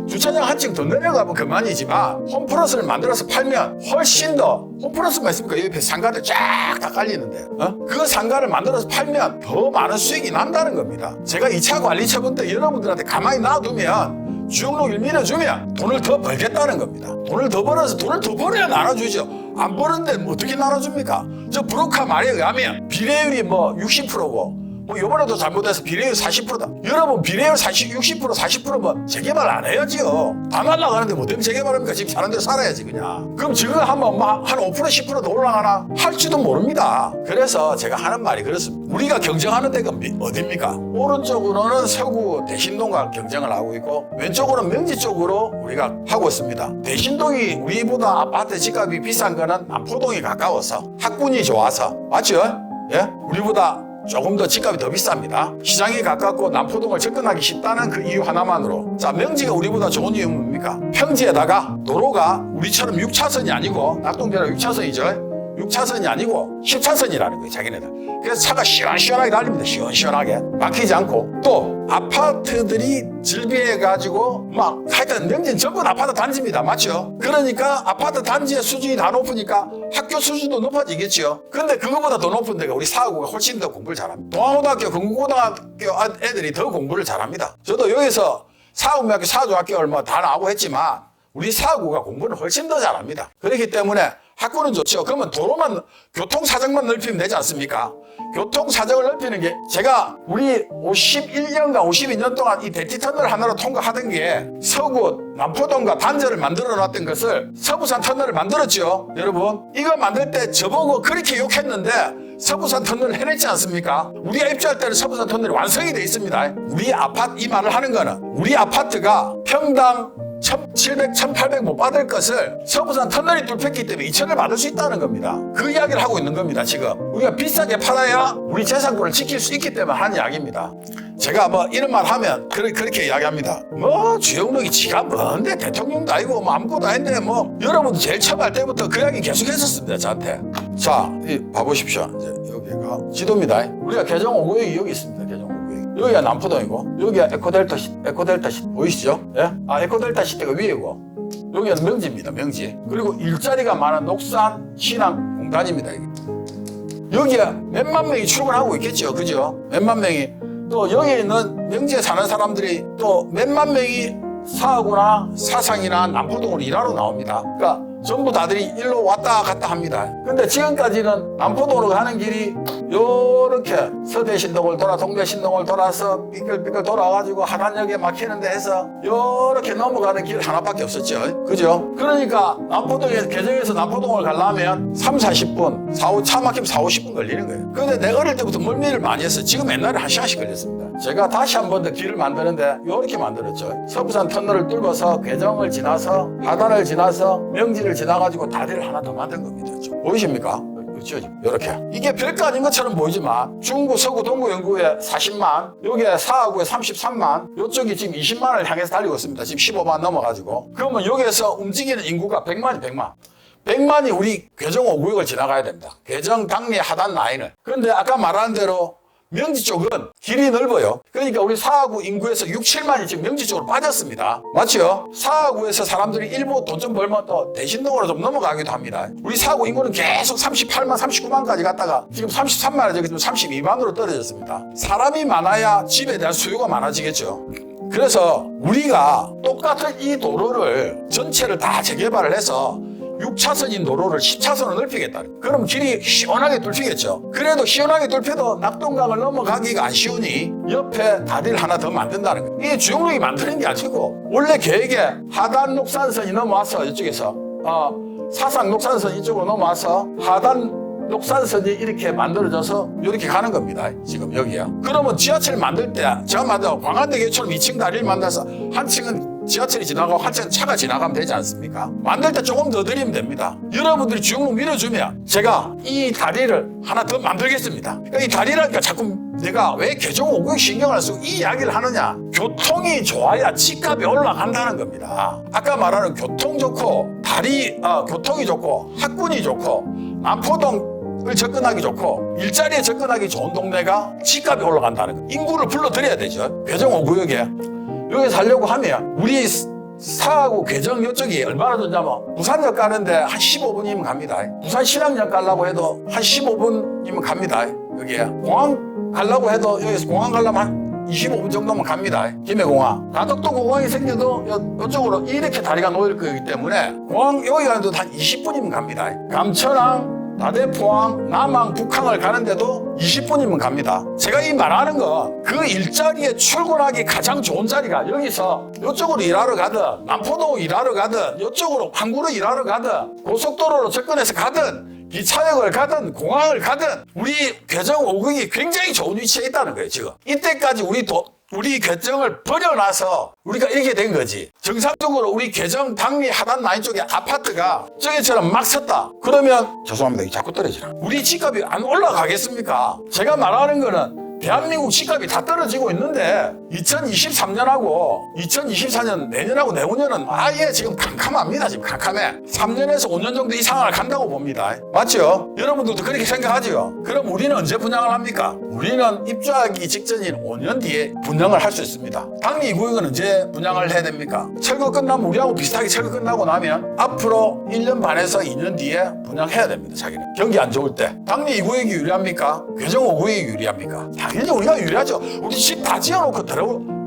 주차장 한 층 더 내려가면 그만이지만 홈플러스를 만들어서 팔면 훨씬 더 홈플러스만 있으니까 옆에 상가들 쫙 다 깔리는데 그 상가를 만들어서 팔면 더 많은 수익이 난다는 겁니다. 제가 2차 관리처분 때 여러분들한테 가만히 놔두면 주용록을 밀어주면 돈을 더 벌겠다는 겁니다. 돈을 더 벌어서 돈을 더 벌어야 나눠주죠. 안 버는데 어떻게 나눠줍니까? 저 브로커 말에 의하면 비례율이 60%고 이번에도 잘못해서 비례율 40%다. 여러분 비례율 60% 40%면 재개발 안 해야지요. 다 날라가는데 뭐 때문에 재개발합니까? 지금 사는 대로 살아야지 그냥. 그럼 지금 한번 한 5% 10% 더 올라가나? 할지도 모릅니다. 그래서 제가 하는 말이 그렇습니다. 우리가 경쟁하는 데가 어딥니까? 오른쪽으로는 서구 대신동과 경쟁을 하고 있고 왼쪽으로는 명지 쪽으로 우리가 하고 있습니다. 대신동이 우리보다 아파트 집값이 비싼 거는 남포동이 가까워서 학군이 좋아서 맞죠? 예? 우리보다 조금 더 집값이 더 비쌉니다. 시장이 가깝고 남포동을 접근하기 쉽다는 그 이유 하나만으로. 자, 명지가 우리보다 좋은 이유는 뭡니까? 평지에다가 도로가 우리처럼 6차선이 아니고 낙동대로 6차선이죠. 6차선이 아니고 10차선이라는 거예요, 자기네들. 그래서 차가 시원시원하게 달립니다. 시원시원하게. 막히지 않고. 또 아파트들이 질비해가지고 하여튼 명지는 전부 아파트 단지입니다. 맞죠? 그러니까 아파트 단지의 수준이 다 높으니까 학교 수준도 높아지겠죠. 근데 그거보다 더 높은 데가 우리 사하구가 훨씬 더 공부를 잘합니다. 동아고등학교, 건국고등학교 애들이 더 공부를 잘합니다. 저도 여기서 사하구중학교, 사하중학교를 다 나오고 했지만 우리 사하구가 공부는 훨씬 더 잘합니다. 그렇기 때문에 학구는 좋죠. 그러면 도로만, 교통사정만 넓히면 되지 않습니까? 교통사정을 넓히는 게 제가 우리 51년간 52년 동안 이 대티터널 하나로 통과하던 게 서구 남포동과 단절을 만들어 놨던 것을 서부산 터널을 만들었죠. 여러분 이거 만들 때 저보고 그렇게 욕했는데 서부산 터널을 해냈지 않습니까? 우리가 입주할 때는 서부산 터널이 완성이 돼 있습니다. 우리 아파트 이 말을 하는 거는 우리 아파트가 평당 1,700, 1,800 못 받을 것을 서부산 터널이 뚫혔기 때문에 2,000을 받을 수 있다는 겁니다. 그 이야기를 하고 있는 겁니다. 지금 우리가 비싸게 팔아야 우리 재산권을 지킬 수 있기 때문에 하는 이야기입니다. 제가 이런 말 하면 그렇게 이야기합니다. 주영록이 지가 뭔데 대통령도 아니고 아무것도 아닌데 여러분도 제일 처음 할 때부터 그 이야기 계속 했었습니다. 저한테. 자, 봐보십시오. 이제 여기가 지도입니다. 우리가 개정 5구역이 여기 있습니다. 개정 5구역. 여기가 남포동이고 여기가 에코델타시티 보이시죠? 예? 에코델타시티가 위에고 여기가 명지입니다. 명지. 그리고 일자리가 많은 녹산 신항공단입니다. 여기가 몇만 명이 출근하고 있겠죠. 그죠? 몇만 명이. 또 여기 있는 명지에 사는 사람들이 또 몇만 명이 사하구나 사상이나 남포동으로 일하러 나옵니다. 그러니까 전부 다들이 일로 왔다 갔다 합니다. 근데 지금까지는 남포동으로 가는 길이 요렇게 서대신동을 돌아 동대신동을 돌아서 삐끌삐끌 돌아가지고 하단역에 막히는데 해서 요렇게 넘어가는 길 하나밖에 없었죠. 그죠? 그러니까 남포동에서 개정해서 남포동을 가려면 3-40분 차 막히면 4-50분 걸리는 거예요. 근데 내가 어릴 때부터 멀미를 많이 했어요. 지금 옛날에 1시간씩 걸렸습니다. 제가 다시 한 번 더 길을 만드는데 요렇게 만들었죠. 서부산 터널을 뚫어서 개정을 지나서 하단을 지나서 명지를 지나가지고 다리를 하나 더 만든 겁니다. 보이십니까? 그렇죠? 이렇게. 이게 별거 아닌 것처럼 보이지만 중구, 서구, 동구, 영구에 40만, 여기에 사하구에 33만, 이쪽이 지금 20만을 향해서 달리고 있습니다. 지금 15만 넘어가지고. 그러면 여기에서 움직이는 인구가 100만이 100만. 100만이 우리 개정 5구역을 지나가야 됩니다. 개정 당리 하단 라인을. 그런데 아까 말한 대로 명지 쪽은 길이 넓어요. 그러니까 우리 사하구 인구에서 6, 7만이 지금 명지 쪽으로 빠졌습니다. 맞죠? 사하구에서 사람들이 일부 돈 좀 벌면 또 대신동으로 좀 넘어가기도 합니다. 우리 사하구 인구는 계속 38만, 39만까지 갔다가 지금 33만에 지금 32만으로 떨어졌습니다. 사람이 많아야 집에 대한 수요가 많아지겠죠. 그래서 우리가 똑같은 이 도로를 전체를 다 재개발을 해서 6차선인 도로를 10차선으로 넓히겠다. 그럼 길이 시원하게 뚫히겠죠. 그래도 시원하게 뚫혀도 낙동강을 넘어가기가 안 쉬우니 옆에 다리를 하나 더 만든다는 거예요. 이게 주영록이 만드는 게 아니고 원래 계획에 하단 녹산선이 넘어와서 이쪽에서 사상 녹산선 이쪽으로 넘어와서 하단 녹산선이 이렇게 만들어져서 이렇게 가는 겁니다. 지금 여기요. 그러면 지하철 만들 때 제가 만들어 광안대교처럼 2층 다리를 만들어서 한 층은 지하철이 지나가고 한 층은 차가 지나가면 되지 않습니까? 만들 때 조금 더 드리면 됩니다. 여러분들이 주영록 밀어주면 제가 이 다리를 하나 더 만들겠습니다. 그러니까 이 다리라니까 자꾸 내가 왜 개정 5구역 신경을 쓰고 이 이야기를 하느냐. 교통이 좋아야 집값이 올라간다는 겁니다. 아까 말하는 교통 좋고 교통이 좋고 학군이 좋고 남포동 을 접근하기 좋고 일자리에 접근하기 좋은 동네가 집값이 올라간다는 거. 인구를 불러들여야 되죠. 괴정 5구역에 여기 살려고 하면 우리 사하고 괴정 이쪽이 얼마나 좋냐면 부산역 가는데 한 15분이면 갑니다. 부산 신항역 가려고 해도 한 15분이면 갑니다. 여기에 공항 가려고 해도 여기서 공항 가려면 한 25분 정도면 갑니다. 김해공항. 가덕도 공항이 생겨도 이쪽으로 이렇게 다리가 놓일 거기 때문에 공항 여기 가는데도 한 20분이면 갑니다. 감천항 나대, 포항, 남항, 북항을 가는데도 20분이면 갑니다. 제가 이 말하는 건 그 일자리에 출근하기 가장 좋은 자리가 여기서 이쪽으로 일하러 가든 남포동 일하러 가든 이쪽으로 항구로 일하러 가든 고속도로로 접근해서 가든 기차역을 가든 공항을 가든 우리 괴정 5구역이 굉장히 좋은 위치에 있다는 거예요. 지금 이때까지 우리 괴정을 버려놔서 우리가 이렇게 된 거지. 정상적으로 우리 괴정 당리 하단 라인 쪽에 아파트가 저기처럼 막 섰다. 그러면 죄송합니다. 자꾸 떨어지나. 우리 집값이 안 올라가겠습니까? 제가 말하는 거는 대한민국 집값이 다 떨어지고 있는데 2023년하고 2024년 내년하고 내후년은 아예 지금 캄캄합니다. 지금 캄캄해. 3년에서 5년 정도 이 상황을 간다고 봅니다. 맞죠? 여러분들도 그렇게 생각하죠? 그럼 우리는 언제 분양을 합니까? 우리는 입주하기 직전인 5년 뒤에 분양을 할 수 있습니다. 당리 2구역은 언제 분양을 해야 됩니까? 철거 끝나면 우리하고 비슷하게 철거 끝나고 나면 앞으로 1년 반에서 2년 뒤에 분양해야 됩니다. 자기는 경기 안 좋을 때. 당리 2구역이 유리합니까? 괴정 5구역이 유리합니까? 당연히 우리가 유리하죠. 우리 집 다 지어놓고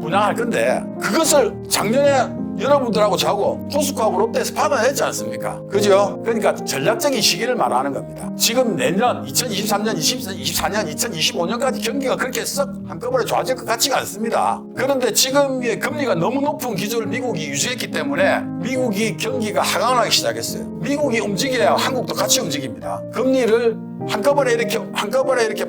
분양할 건데 그것을 작년에 여러분들하고 저하고 포스코하고 롯데에서 받아냈지 않습니까? 그죠? 그러니까 전략적인 시기를 말하는 겁니다. 지금 내년 2023년, 2024년, 2025년까지 경기가 그렇게 썩 한꺼번에 좋아질 것 같지가 않습니다. 그런데 지금의 금리가 너무 높은 기조를 미국이 유지했기 때문에 미국이 경기가 하강하기 시작했어요. 미국이 움직여야 한국도 같이 움직입니다. 금리를 한꺼번에 이렇게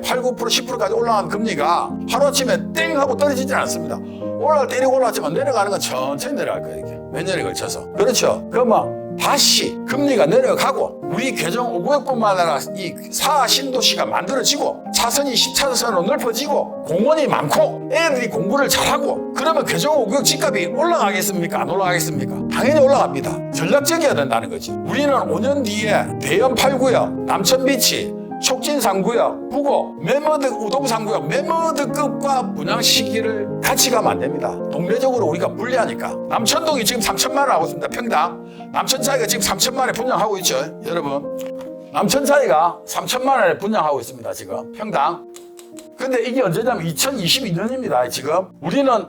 8, 9%, 10%까지 올라간 금리가 하루아침에 땡 하고 떨어지지 않습니다. 올라갈 때 이렇게 올라왔지만 내려가는 건 천천히 내려갈 거예요. 이게 몇 년에 걸쳐서. 그렇죠. 그러면 다시 금리가 내려가고 우리 괴정 5구역뿐만 아니라 이 사하 신도시가 만들어지고 차선이 10차선으로 넓어지고 공원이 많고 애들이 공부를 잘하고 그러면 괴정 5구역 집값이 올라가겠습니까? 안 올라가겠습니까? 당연히 올라갑니다. 전략적이어야 된다는 거지. 우리는 5년 뒤에 대연 8구역, 남천비치, 촉진 3구역, 부고, 매머드 우동 3구역, 매머드급과 분양 시기를 같이 가면 안 됩니다. 동네적으로 우리가 불리하니까. 남천동이 지금 3천만 원 하고 있습니다. 평당. 남천사이가 지금 3천만 원에 분양하고 있죠. 여러분. 남천사이가 3천만 원에 분양하고 있습니다. 지금 평당. 근데 이게 언제냐면 2022년입니다. 지금. 우리는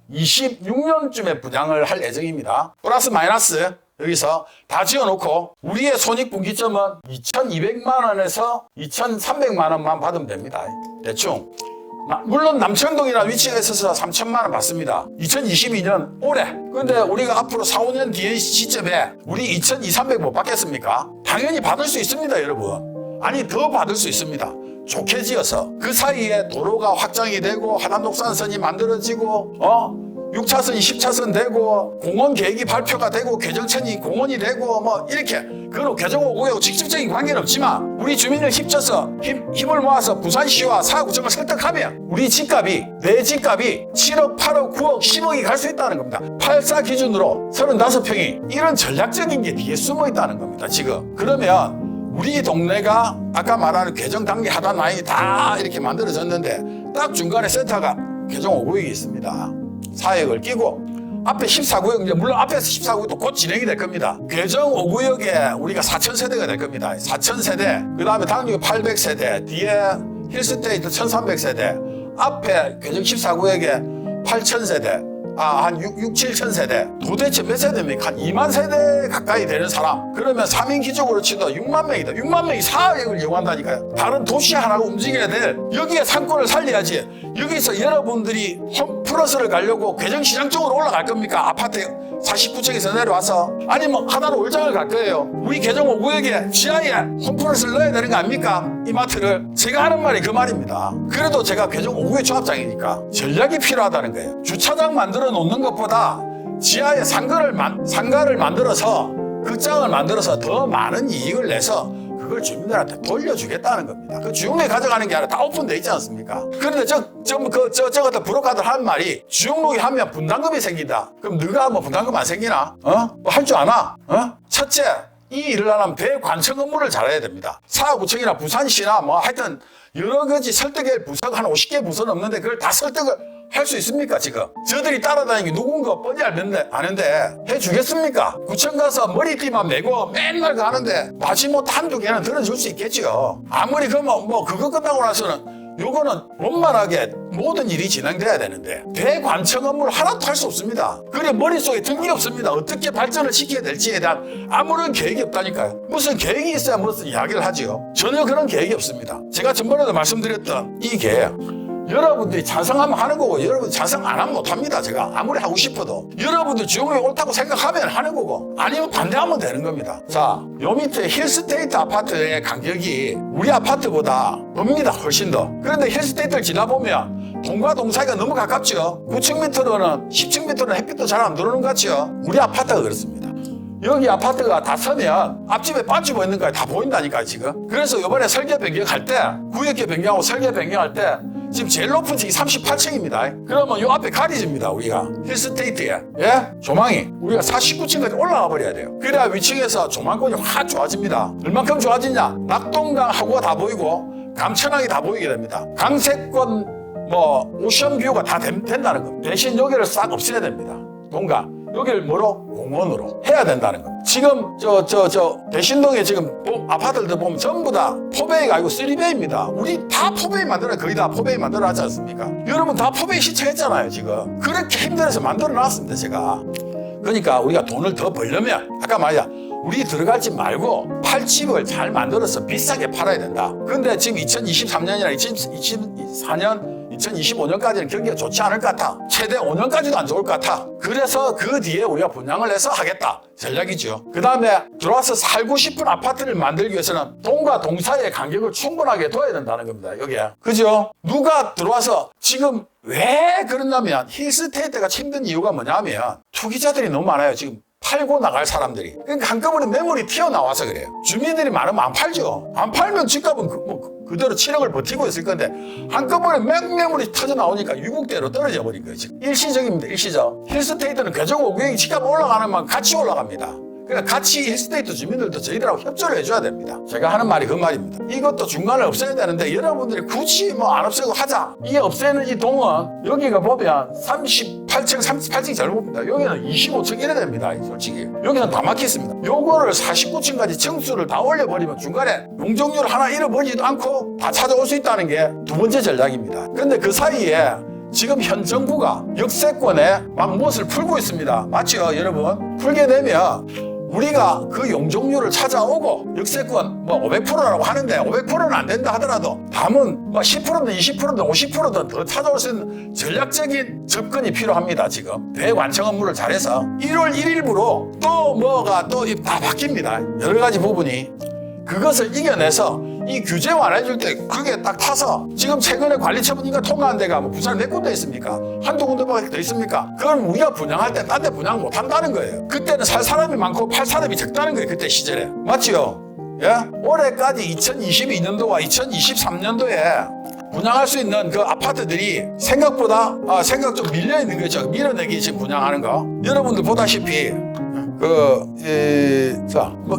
2026년쯤에 분양을 할 예정입니다. 플러스 마이너스. 여기서 다 지어놓고 우리의 손익분기점은 2,200만 원에서 2,300만 원만 받으면 됩니다. 대충. 물론 남천동이라는 위치가 있어서 3천만 원 받습니다. 2022년 올해. 그런데 우리가 앞으로 4, 5년 뒤의 시점에 우리 2,200, 300 못 받겠습니까? 당연히 받을 수 있습니다, 여러분. 아니, 더 받을 수 있습니다. 좋게 지어서. 그 사이에 도로가 확장이 되고 하남독산선이 만들어지고 6차선이 10차선 되고 공원 계획이 발표가 되고 개정천이 공원이 되고 뭐 이렇게 그건 괴정 5구역 직접적인 관계는 없지만 우리 주민을 힘줘서 힘을 모아서 부산시와 사구청을 설득하면 우리 집값이 내 집값이 7억 8억 9억 10억이 갈 수 있다는 겁니다. 84 기준으로 35평이 이런 전략적인 게 뒤에 숨어 있다는 겁니다. 지금 그러면 우리 동네가 아까 말하는 괴정 당리 하단 라인이 다 이렇게 만들어졌는데 딱 중간에 센터가 괴정 5구역이 있습니다. 사역을 끼고 앞에 14구역 이제 물론 앞에서 14구역도 곧 진행이 될 겁니다. 괴정 5구역에 우리가 4,000세대가 될 겁니다. 4,000세대 그 다음에 당류 800세대 뒤에 힐스테이트 1,300세대 앞에 괴정 14구역에 8,000세대 한 6, 7천 세대. 도대체 몇 세대입니까? 한 2만 세대 가까이 되는 사람. 그러면 3인 기적으로 치도 6만 명이다. 6만 명이 4억을 이용한다니까요. 다른 도시 하나가 움직여야 될 여기에 상권을 살려야지. 여기서 여러분들이 홈플러스를 가려고 괴정시장 쪽으로 올라갈 겁니까? 아파트 49층에서 내려와서. 아니면 하나로 올장을 갈 거예요. 우리 괴정 5구역에 지하에 홈플러스를 넣어야 되는 거 아닙니까? 이마트를. 제가 하는 말이 그 말입니다. 그래도 제가 괴정 5구역 조합장이니까 전략이 필요하다는 거예요. 주차장 만들어 놓는 것보다 지하에 상가를 만들어서 극장을 만들어서 더 많은 이익을 내서 그걸 주민들한테 돌려주겠다는 겁니다. 그 주용로에 가져가는 게 아니라 다 오픈돼 있지 않습니까? 그런데 저것들 브로커들 하는 말이 주용록이 하면 분담금이 생긴다. 그럼 너가 뭐 분담금 안 생기나? 뭐 할 줄 아나? 첫째, 이 일을 하려면 대관청 업무를 잘해야 됩니다. 사구청이나 부산시나 뭐 하여튼 여러 가지 설득의 부서가 한 50개 부서는 없는데 그걸 다 설득을 할 수 있습니까 지금? 저들이 따라다니는 게 누군가 뻔히 아는데 해주겠습니까? 구청 가서 머리띠만 메고 맨날 가는데 마지못 한두 개는 들어줄 수 있겠죠. 아무리 그러면 뭐 그거 끝나고 나서는 요거는 원만하게 모든 일이 진행돼야 되는데 대관청 업무를 하나도 할 수 없습니다. 그래 머릿속에 든 게 없습니다. 어떻게 발전을 시켜야 될지에 대한 아무런 계획이 없다니까요. 무슨 계획이 있어야 무슨 이야기를 하지요. 전혀 그런 계획이 없습니다. 제가 전번에도 말씀드렸던 이 계획 여러분들이 찬성하면 하는 거고 여러분 찬성 안 하면 못합니다. 제가 아무리 하고 싶어도 여러분들 주용이 옳다고 생각하면 하는 거고 아니면 반대하면 되는 겁니다. 자, 요 밑에 힐스테이트 아파트의 간격이 우리 아파트보다 멉니다. 훨씬 더. 그런데 힐스테이트를 지나보면 동과 동 사이가 너무 가깝죠. 9층 밑으로는 10층 밑으로는 햇빛도 잘 안 들어오는 것 같죠. 우리 아파트가 그렇습니다. 여기 아파트가 다 서면 앞집에 빠지고 있는 거야. 다 보인다니까 지금. 그래서 이번에 설계 변경할 때 구역계 변경하고 설계 변경할 때 지금 제일 높은 층이 38층입니다. 그러면 요 앞에 가리집니다. 우리가 힐스테이트에 조망이 우리가 49층까지 올라가 버려야 돼요. 그래야 위층에서 조망권이 확 좋아집니다. 얼만큼 좋아지냐? 낙동강 하구가 다 보이고 감천항이 다 보이게 됩니다. 강세권 오션뷰가 다 된다는 겁니다. 대신 여기를 싹 없애야 됩니다. 동강 여기를 뭐로? 공원으로 해야 된다는 겁니다. 지금 대신동에 지금 아파트들 보면 전부 다 포베이가 아니고 3베이입니다. 우리 다 포베이 만들어 거의 다 포베이 만들어 놨지 않습니까? 여러분 다 포베이 시청했잖아요 지금. 그렇게 힘들어서 만들어 놨습니다 제가. 그러니까 우리가 돈을 더 벌려면 아까 말이야 우리 들어갈 집 말고 팔 집을 잘 만들어서 비싸게 팔아야 된다. 근데 지금 2023년이나 2024년 2025년까지는 경기가 좋지 않을 것 같아. 최대 5년까지도 안 좋을 것 같아. 그래서 그 뒤에 우리가 분양을 해서 하겠다. 전략이죠. 그 다음에 들어와서 살고 싶은 아파트를 만들기 위해서는 동과 동 사이의 간격을 충분하게 둬야 된다는 겁니다. 여기에. 그죠? 누가 들어와서 지금 왜 그러냐면 힐스테이트가 힘든 이유가 뭐냐면 투기자들이 너무 많아요. 지금 팔고 나갈 사람들이. 그러니까 한꺼번에 매물이 튀어나와서 그래요. 주민들이 많으면 안 팔죠. 안 팔면 집값은 그대로 7억을 버티고 있을 건데 한꺼번에 매물이 터져 나오니까 유국대로 떨어져 버린 거예요. 지금. 일시적입니다. 일시적. 힐스테이트는 괴정 5구역이 집값 올라가는 만큼 같이 올라갑니다. 그러니까 같이 힐스테이트 주민들도 저희들하고 협조를 해줘야 됩니다. 제가 하는 말이 그 말입니다. 이것도 중간을 없애야 되는데 여러분들이 굳이 안 없애고 하자. 이 없애는 이 동은 여기가 보면 38층 잘 봅니다. 여기는 25층 이래 됩니다. 솔직히. 여기는 다 막혔습니다. 요거를 49층까지 층수를 다 올려버리면 중간에 용적률 하나 잃어버리지도 않고 다 찾아올 수 있다는 게 두 번째 전략입니다. 근데 그 사이에 지금 현 정부가 역세권에 막 못을 풀고 있습니다. 맞죠 여러분? 풀게 되면 우리가 그 용적률을 찾아오고 역세권 500%라고 하는데 500%는 안 된다 하더라도 담은 10%든 20%든 50%든 더 찾아올 수 있는 전략적인 접근이 필요합니다. 지금 대관청 업무를 잘해서 1월 1일부로 또 다 바뀝니다. 여러 가지 부분이 그것을 이겨내서 이 규제 완화해줄 때 그게 딱 타서 지금 최근에 관리처분인가 통과한 데가 부산에 몇 군데 있습니까? 한두 군데밖에 더 있습니까? 그건 우리가 분양할 때 딴 데 분양 못 한다는 거예요. 그때는 살 사람이 많고 팔 사람이 적다는 거예요. 그때 시절에. 맞지요? 예? 올해까지 2022년도와 2023년도에 분양할 수 있는 그 아파트들이 생각보다 생각 좀 밀려 있는 거죠. 밀어내기 지금 분양하는 거. 여러분들 보다시피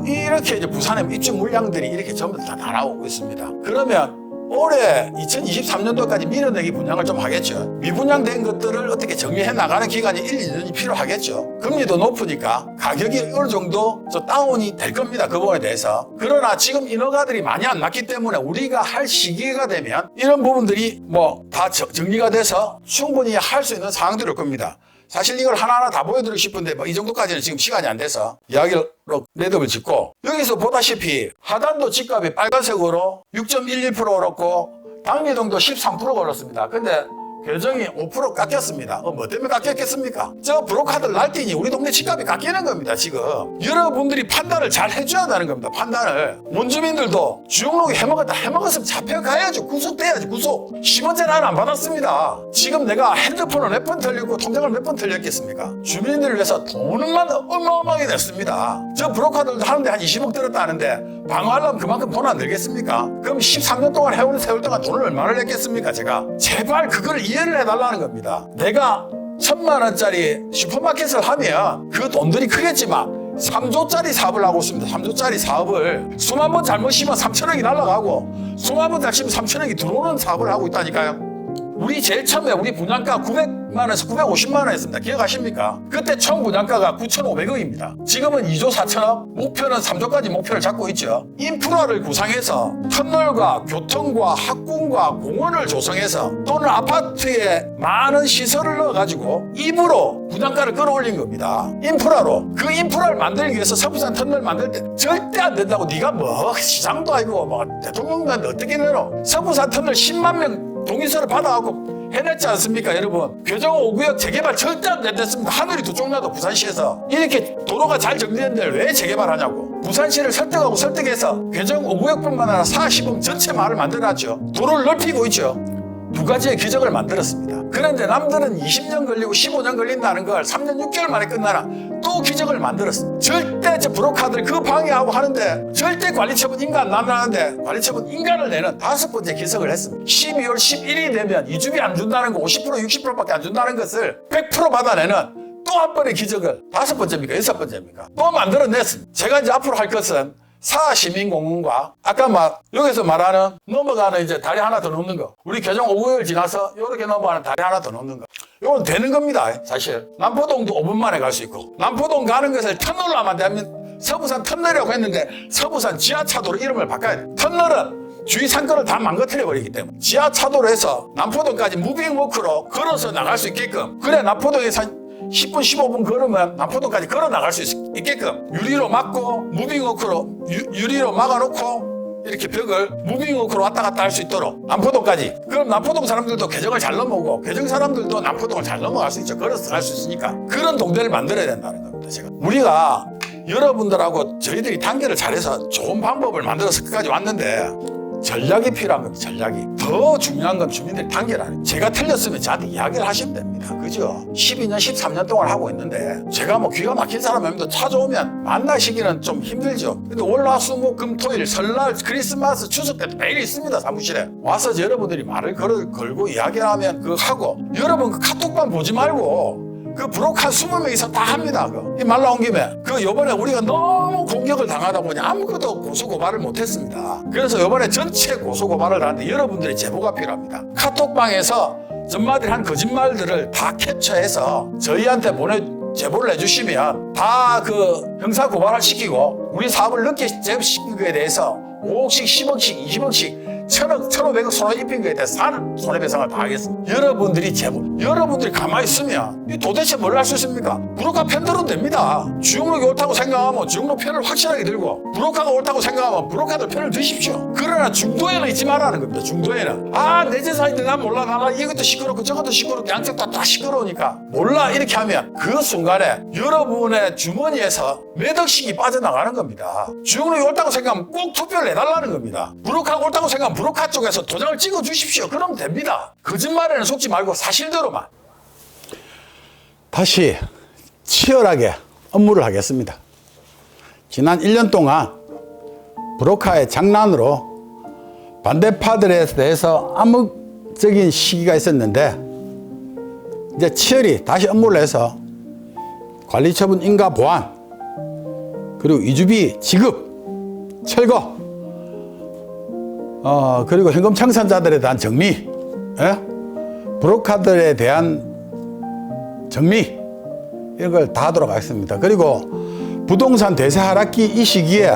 이렇게 이제 부산에 입주 물량들이 이렇게 전부 다 나오고 있습니다. 그러면 올해 2023년도까지 밀어내기 분양을 좀 하겠죠. 미분양된 것들을 어떻게 정리해 나가는 기간이 1, 2년이 필요하겠죠. 금리도 높으니까 가격이 어느 정도 다운이 될 겁니다. 그 부분에 대해서. 그러나 지금 인허가들이 많이 안 났기 때문에 우리가 할 시기가 되면 이런 부분들이 다 정리가 돼서 충분히 할 수 있는 상황들일 겁니다. 사실 이걸 하나하나 다 보여드리고 싶은데 뭐 이 정도까지는 지금 시간이 안 돼서 이야기를 매듭을 짓고, 여기서 보다시피 하단도 집값이 빨간색으로 6.11% 오랐고 당미동도 13%가 오랐습니다. 근데 교정이 5% 깎였습니다. 뭐 때문에 깎였겠습니까? 저 브로커들 날뛰니 우리 동네 집값이 깎이는 겁니다. 지금 여러분들이 판단을 잘 해줘야 한다는 겁니다. 판단을. 원주민들도 주용록이 해먹었으면 잡혀가야죠. 구속돼야지. 구속. 10원째 나는 안 받았습니다. 지금 내가 핸드폰을 몇 번 털렸고 통장을 몇 번 털렸겠습니까? 주민들을 위해서 돈만 어마어마하게 냈습니다. 저 브로커들도 하는데 한 20억 들었다 하는데 방어하려면 그만큼 돈 안 들겠습니까? 그럼 13년 동안 해오는 세월 동안 돈을 얼마나 냈겠습니까? 제가 제발 그걸 이해를 해달라는 겁니다. 내가 1,000만 원짜리 슈퍼마켓을 하면 그 돈들이 크겠지만 3조짜리 사업을 하고 있습니다. 3조짜리 사업을 수만 번 잘못 심으면 3천억이 날아가고 수만 번 다시면 3천억이 들어오는 사업을 하고 있다니까요. 우리 제일 처음에 우리 분양가 900만 원에서 950만 원이었습니다. 기억하십니까? 그때 총 분양가가 9,500억입니다. 지금은 2조 4천억, 목표는 3조까지 목표를 잡고 있죠. 인프라를 구상해서 터널과 교통과 학군과 공원을 조성해서 또는 아파트에 많은 시설을 넣어가지고 입으로 분양가를 끌어올린 겁니다. 인프라로. 그 인프라를 만들기 위해서 서부산 터널 만들 때 절대 안 된다고. 네가 뭐 시장도 아니고 뭐 대통령한테 어떻게 내노. 서부산 터널 10만 명 동의서를 받아갖고 해냈지 않습니까, 여러분? 교정 5구역 재개발 절대 안 됐습니다. 하늘이 두 쪽 나도 부산시에서 이렇게 도로가 잘 정리된 데를 왜 재개발하냐고. 부산시를 설득해서 교정 5구역뿐만 아니라 40억 전체 마을을 만들어놨죠. 도로를 넓히고 있죠. 두 가지의 기적을 만들었습니다. 그런데 남들은 20년 걸리고 15년 걸린다는 걸 3년 6개월 만에 끝나나 또 기적을 만들었습니다. 절대 저 브로커들 그 방해하고 하는데 절대 관리처분 인간 나라는데 관리처분 인간을 내는 5번째 기적을 했습니다. 12월 11일이 되면 이주비 안 준다는 거 50% 60%밖에 안 준다는 것을 100% 받아내는 또 한 번의 기적을 5번째입니까? 6번째입니까? 또 만들어냈습니다. 제가 이제 앞으로 할 것은 사시민공원과 아까 여기서 말하는 넘어가는 이제 다리 하나 더 놓는 거, 우리 교정 5구역을 지나서 이렇게 넘어가는 다리 하나 더 놓는 거, 이건 되는 겁니다. 사실 남포동도 5분 만에 갈 수 있고, 남포동 가는 것을 터널로 하면 되면 서부산 터널이라고 했는데 서부산 지하차도로 이름을 바꿔야 돼. 터널은 주위 상권을 다 망가뜨려 버리기 때문에 지하차도로 해서 남포동까지 무빙워크로 걸어서 나갈 수 있게끔, 그래 남포동에서 10분 15분 걸으면 남포동까지 걸어 나갈 수 있게끔 유리로 막고 무빙워크로 유리로 막아놓고 이렇게 벽을 무빙워크로 왔다 갔다 할 수 있도록 남포동까지. 그럼 남포동 사람들도 개정을 잘 넘어오고 개정 사람들도 남포동을 잘 넘어갈 수 있죠. 걸어서 갈 수 있으니까 그런 동네를 만들어야 된다는 겁니다. 제가 우리가 여러분들하고 저희들이 단계를 잘해서 좋은 방법을 만들어서 끝까지 왔는데 전략이 필요한 겁니다. 전략이. 더 중요한 건 주민들의 단계라는. 제가 틀렸으면 저한테 이야기를 하시면 됩니다. 그죠? 12년, 13년 동안 하고 있는데 제가 뭐 귀가 막힌 사람입니다. 찾아오면 만나시기는 좀 힘들죠. 근데 월화수목금토일 설날 크리스마스 추석 때도 매일 있습니다. 사무실에 와서 여러분들이 말을 걸고 이야기하면 그거 하고, 여러분 그 카톡만 보지 말고 그 브로커 20명 이상 다 합니다. 이 말 나온 김에 요번에 우리가 너무 공격을 당하다 보니 아무것도 고소고발을 못했습니다. 그래서 요번에 전체 고소고발을 하는데 여러분들의 제보가 필요합니다. 카톡방에서 전마들이 한 거짓말들을 다 캡처해서 저희한테 제보를 해주시면 다 형사 고발을 시키고 우리 사업을 늦게 제압시킨 거에 대해서 5억씩 10억씩 20억씩 1,000억, 1,500억 손해 입힌 거에 대해서 손해배상을 다 하겠습니다. 여러분들이 가만히 있으면 도대체 뭘 할 수 있습니까? 브로커 편 들어도 됩니다. 주용록이 옳다고 생각하면 주용록 편을 확실하게 들고, 브로커가 옳다고 생각하면 브로커들 편을 드십시오. 그러나 중도에는 있지 말라는 겁니다. 중도에는 내 재산인데 난 몰라, 나 이것도 시끄럽고 저것도 시끄럽고 양쪽 다 시끄러우니까 몰라 이렇게 하면 그 순간에 여러분의 주머니에서 몇 억씩이 빠져나가는 겁니다. 주용록이 옳다고 생각하면 꼭 투표를 해달라는 겁니다. 브로커가 옳다고 생각하면 브로커 쪽에서 도장을 찍어 주십시오. 그러면 됩니다. 거짓말에는 속지 말고 사실대로만. 다시 치열하게 업무를 하겠습니다. 지난 1년 동안 브로커의 장난으로 반대파들에 대해서 암묵적인 시기가 있었는데 이제 치열히 다시 업무를 해서 관리처분 인가 보완, 그리고 이주비 지급 철거, 그리고 현금 청산자들에 대한 정리, 브로커들에 대한 정리, 이런 걸 다 하도록 하겠습니다. 그리고 부동산 대세 하락기 이 시기에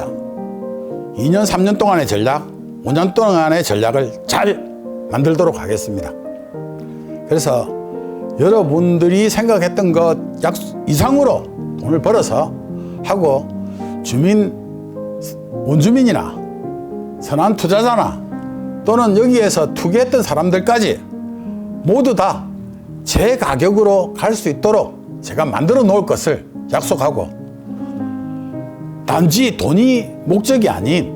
2년, 3년 동안의 전략, 5년 동안의 전략을 잘 만들도록 하겠습니다. 그래서 여러분들이 생각했던 것 이상으로 돈을 벌어서 하고 원주민이나 선한 투자자나 또는 여기에서 투기했던 사람들까지 모두 다 제 가격으로 갈 수 있도록 제가 만들어 놓을 것을 약속하고, 단지 돈이 목적이 아닌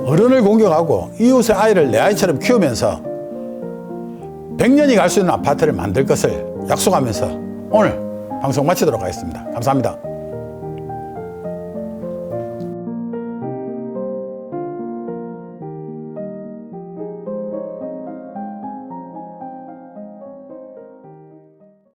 어른을 공격하고 이웃의 아이를 내 아이처럼 키우면서 100년이 갈 수 있는 아파트를 만들 것을 약속하면서 오늘 방송 마치도록 하겠습니다. 감사합니다.